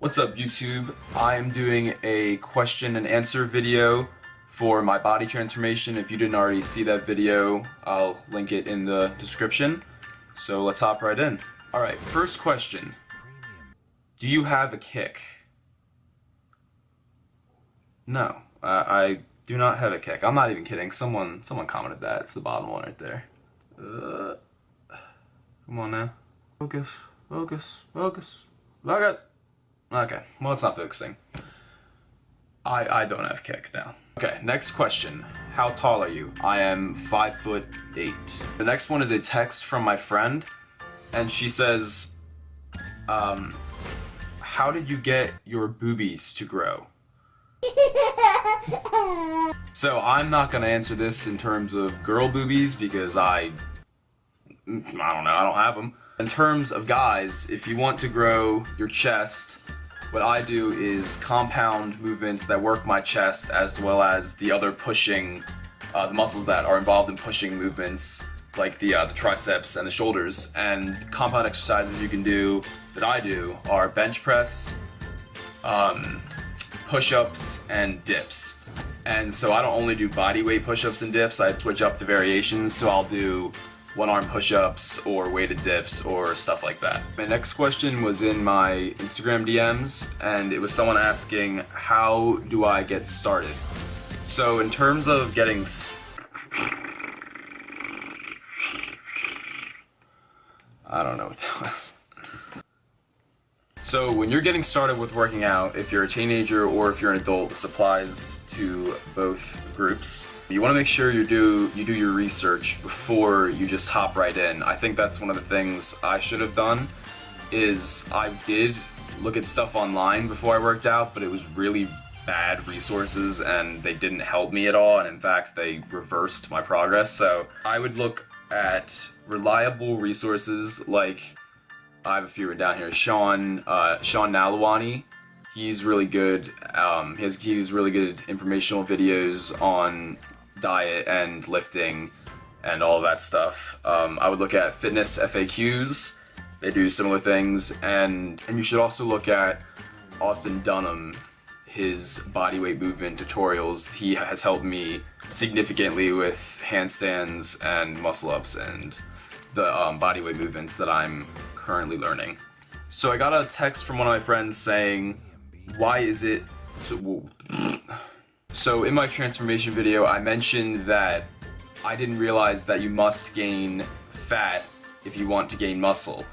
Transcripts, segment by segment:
What's up YouTube? I am doing a question and answer video for my body transformation. If you didn't already see that video, I'll link it in the description. So let's hop right in. Alright, first question. Do you have a kick? No, I do not have a kick. I'm not even kidding. Someone commented that. It's the bottom one right there. Come on now. Focus, focus, focus, focus. Okay, well it's not focusing. I don't have kick now. Okay, next question. How tall are you? I am 5'8". The next one is a text from my friend, and she says, how did you get your boobies to grow? So I'm not gonna answer this in terms of girl boobies because I don't know, I don't have them. In terms of guys, if you want to grow your chest, what I do is compound movements that work my chest as well as the other pushing, the muscles that are involved in pushing movements, like the triceps and the shoulders. And compound exercises you can do, that I do, are bench press, push-ups, and dips. And so I don't only do body weight push-ups and dips, I switch up the variations, so I'll do one-arm push-ups or weighted dips or stuff like that. My next question was in my Instagram DMs, and it was someone asking, how do I get started? So in terms of getting... I don't know what that was. So when you're getting started with working out, if you're a teenager or if you're an adult, this applies to both groups. You want to make sure you do your research before you just hop right in. I think that's one of the things I should have done, is I did look at stuff online before I worked out, but it was really bad resources and they didn't help me at all, and in fact they reversed my progress. So I would look at reliable resources, like I have a few written down here. Sean Nalawani, he's really good. He has really good informational videos on diet and lifting and all that stuff. I would look at fitness FAQs. They do similar things, and you should also look at Austin Dunham, his bodyweight movement tutorials. He has helped me significantly with handstands and muscle ups and the bodyweight movements that I'm currently learning. So I got a text from one of my friends saying, why is it so in my transformation video I mentioned that I didn't realize that you must gain fat if you want to gain muscle.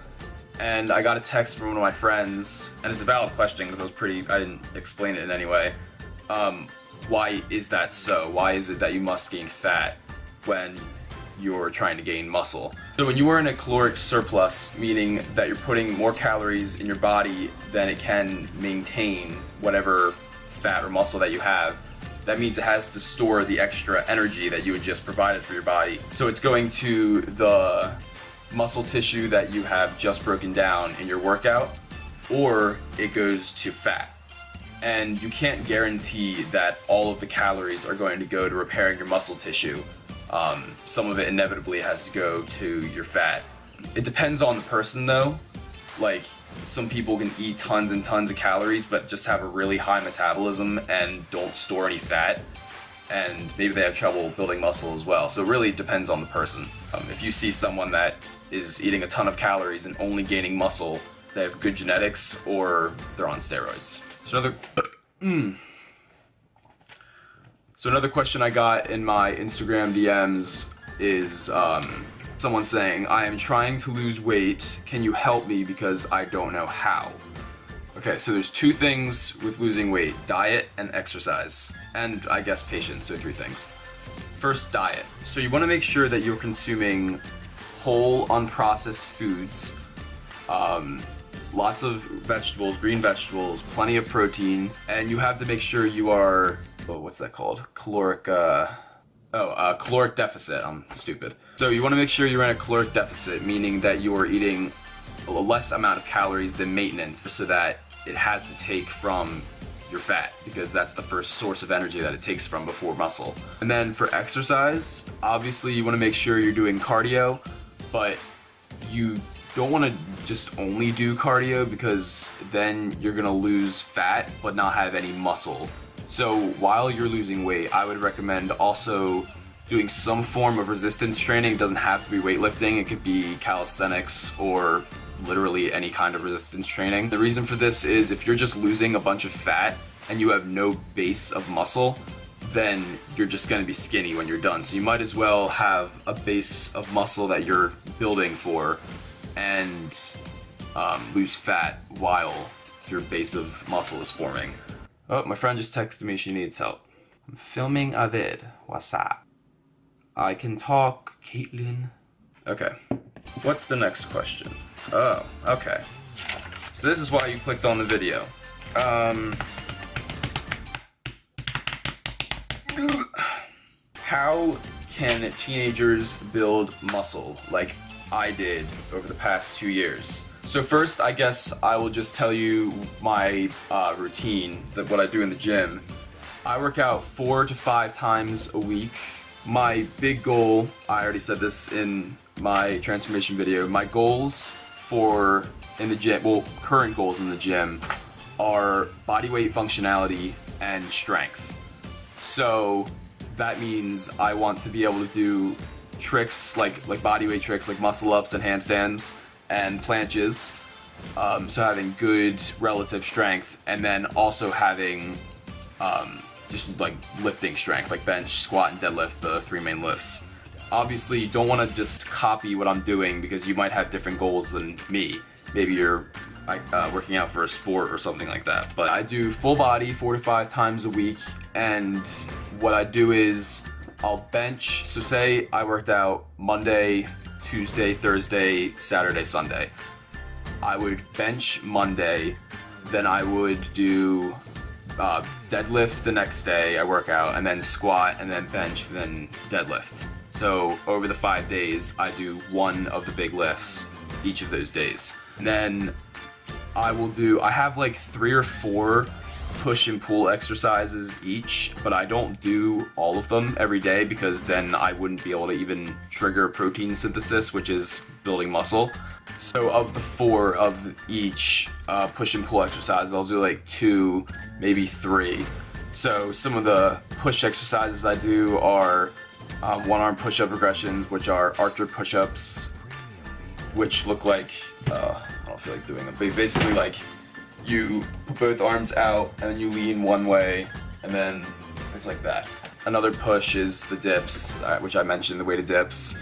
And I got a text from one of my friends, and it's a valid question because I didn't explain it in any way. Why is that so? Why is it that you must gain fat when you're trying to gain muscle? So when you are in a caloric surplus, meaning that you're putting more calories in your body than it can maintain whatever fat or muscle that you have, that means it has to store the extra energy that you had just provided for your body. So it's going to the muscle tissue that you have just broken down in your workout, or it goes to fat. And you can't guarantee that all of the calories are going to go to repairing your muscle tissue. Some of it inevitably has to go to your fat. It depends on the person though. Like, some people can eat tons and tons of calories but just have a really high metabolism and don't store any fat, and maybe they have trouble building muscle as well. So it really depends on the person. If you see someone that is eating a ton of calories and only gaining muscle, they have good genetics or they're on steroids. So another question I got in my Instagram DMs is someone saying, I am trying to lose weight, can you help me because I don't know how? Okay, so there's two things with losing weight: diet and exercise, and I guess patience, so three things. First, diet. So you want to make sure that you're consuming whole, unprocessed foods, lots of vegetables, green vegetables, plenty of protein, and you have to make sure you are, what's that called? Caloric deficit. I'm stupid. So you want to make sure you're in a caloric deficit, meaning that you are eating a less amount of calories than maintenance, so that it has to take from your fat, because that's the first source of energy that it takes from before muscle. And then for exercise, obviously you want to make sure you're doing cardio, but you don't want to just only do cardio because then you're gonna lose fat but not have any muscle. So while you're losing weight, I would recommend also doing some form of resistance training. It doesn't have to be weightlifting, it could be calisthenics or literally any kind of resistance training. The reason for this is if you're just losing a bunch of fat and you have no base of muscle, then you're just going to be skinny when you're done. So you might as well have a base of muscle that you're building for and lose fat while your base of muscle is forming. Oh, my friend just texted me she needs help. I'm filming a vid. What's up? I can talk, Caitlin. Okay, what's the next question? Oh, okay. So this is why you clicked on the video. How can teenagers build muscle like I did over the past 2 years? So first, I guess I will just tell you my routine, what I do in the gym. I work out 4 to 5 times a week. My big goal, I already said this in my transformation video, my goals in the gym, well, current goals in the gym are body weight functionality and strength. So that means I want to be able to do tricks like body weight tricks like muscle ups and handstands and planches. So having good relative strength, and then also having just like lifting strength, like bench, squat, and deadlift, the 3 main lifts. Obviously, you don't want to just copy what I'm doing because you might have different goals than me. Maybe you're working out for a sport or something like that. But I do full body 4 to 5 times a week, and what I do is I'll bench. So say I worked out Monday, Tuesday, Thursday, Saturday, Sunday. I would bench Monday, then I would do deadlift the next day I work out, and then squat, and then bench, and then deadlift. So over the 5 days, I do one of the big lifts each of those days. And then I have like 3 or 4 push and pull exercises each, but I don't do all of them every day because then I wouldn't be able to even trigger protein synthesis, which is building muscle. So of the 4 of each push and pull exercises, I'll do like 2, maybe 3. So some of the push exercises I do are one-arm push-up regressions, which are archer push-ups, which look like, I don't feel like doing them, but basically like you put both arms out and then you lean one way and then it's like that. Another push is the dips, which I mentioned, the weighted dips.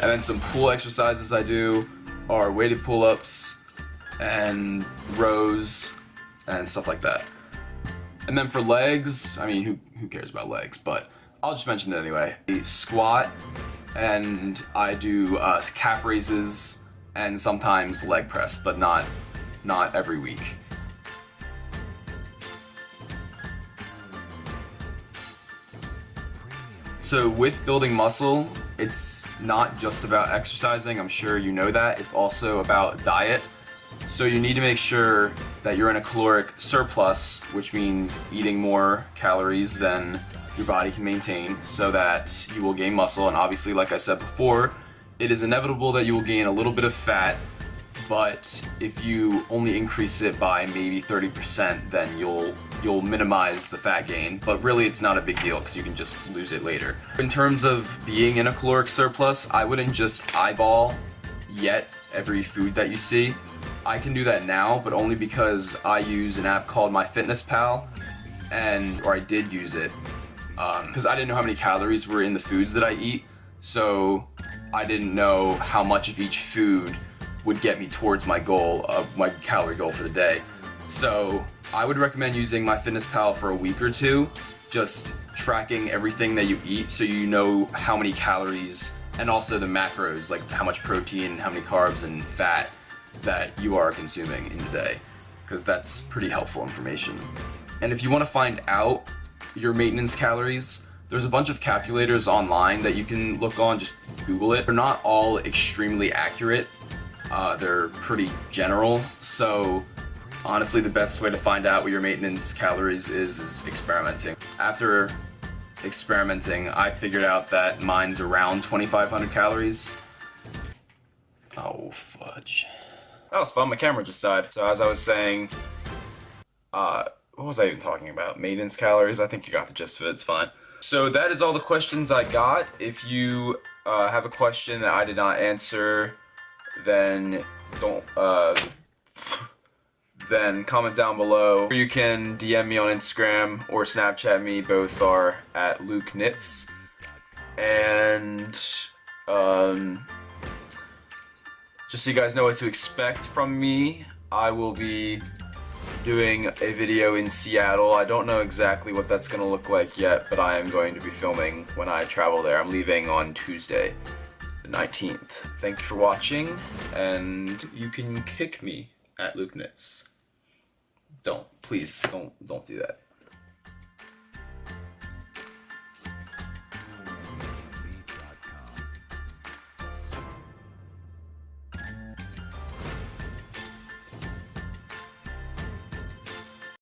And then some pull exercises I do are weighted pull-ups and rows and stuff like that. And then for legs, I mean, who cares about legs, but I'll just mention it anyway. I squat, and I do calf raises and sometimes leg press, but not every week. So with building muscle, it's not just about exercising, I'm sure you know that, it's also about diet. So you need to make sure that you're in a caloric surplus, which means eating more calories than your body can maintain so that you will gain muscle. And obviously, like I said before, it is inevitable that you will gain a little bit of fat, but if you only increase it by maybe 30%, then you'll minimize the fat gain. But really, it's not a big deal because you can just lose it later. In terms of being in a caloric surplus, I wouldn't just eyeball yet every food that you see. I can do that now, but only because I use an app called MyFitnessPal, or I did use it, because I didn't know how many calories were in the foods that I eat, so I didn't know how much of each food would get me towards my goal of my calorie goal for the day. So I would recommend using MyFitnessPal for a week or 2, just tracking everything that you eat so you know how many calories and also the macros, like how much protein, how many carbs and fat that you are consuming in the day, because that's pretty helpful information. And if you want to find out your maintenance calories, there's a bunch of calculators online that you can look on, just Google it. They're not all extremely accurate, they're pretty general, so honestly the best way to find out what your maintenance calories is experimenting. After experimenting, I figured out that mine's around 2,500 calories. Oh, fudge. That was fun. My camera just died. So as I was saying, what was I even talking about? Maintenance calories? I think you got the gist of it. It's fine. So that is all the questions I got. If you have a question that I did not answer, then then comment down below. Or you can DM me on Instagram or Snapchat me. Both are at Luke Knits. And just so you guys know what to expect from me, I will be doing a video in Seattle. I don't know exactly what that's going to look like yet, but I am going to be filming when I travel there. I'm leaving on Tuesday, the 19th. Thank you for watching, and you can kick me at Luke Knits. Please don't do that.